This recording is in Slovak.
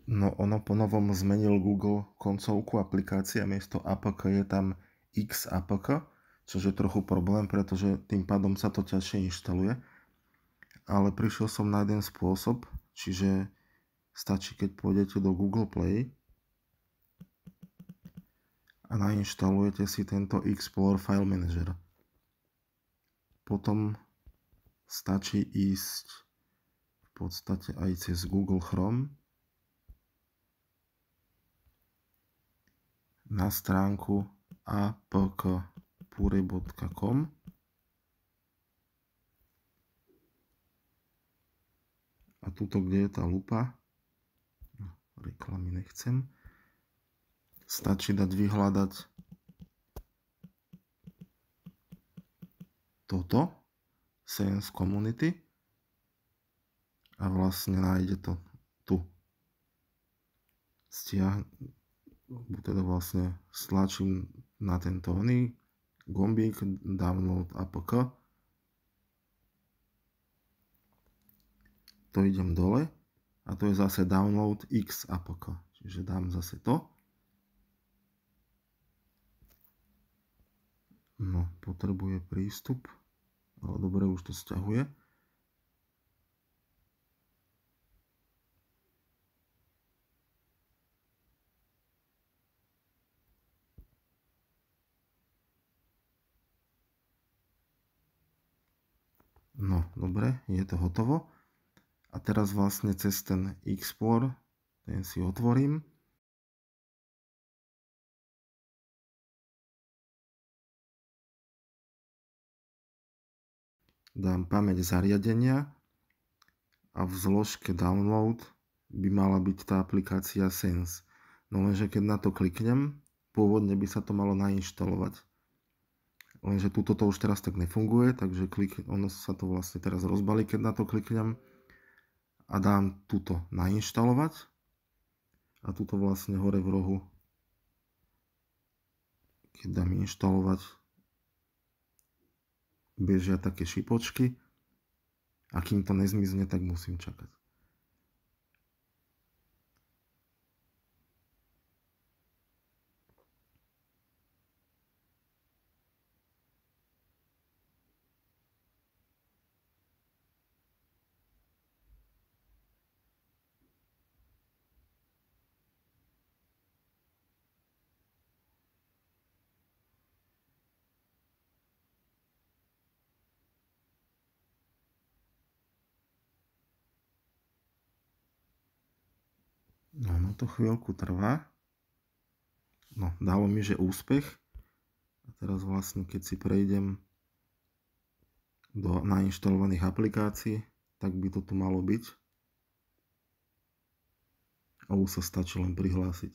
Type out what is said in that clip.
No ono ponovom zmenil Google koncovku aplikácie a miesto APK je tam XAPK, čo je trochu problém, pretože tým pádom sa to ťažšie inštaluje. Ale prišiel som na jeden spôsob, čiže stačí, keď pôjdete do Google Play a nainštalujete si tento Explore File Manager. Potom stačí ísť v podstate aj cez Google Chrome na stránku apkpure.com a tuto, kde je tá lupa, reklamy nechcem, stačí dať vyhľadať toto, Sense Community, a vlastne nájde to tu. Teda vlastne stlačím na tento gombík Download APK. To idem dole a to je zase Download X APK. Čiže dám zase to. No, potrebuje prístup, ale dobre, už to sťahuje. No, dobre, je to hotovo. A teraz vlastne cez ten Explore, ten si otvorím. Dám pamäť zariadenia a v zložke Download by mala byť tá aplikácia Sense. No lenže keď na to kliknem, pôvodne by sa to malo nainštalovať. Lenže tuto to už teraz tak nefunguje, takže ono sa to vlastne teraz rozbalí, keď na to kliknem a dám tuto nainštalovať a tuto vlastne hore v rohu, keď dám inštalovať, bežia také šipočky a kým to nezmizne, tak musím čakať. No, ono to chvíľku trvá. No, dalo mi, že úspech. A teraz vlastne, keď si prejdem do nainštalovaných aplikácií, tak by to tu malo byť. A už sa stačí len prihlásiť.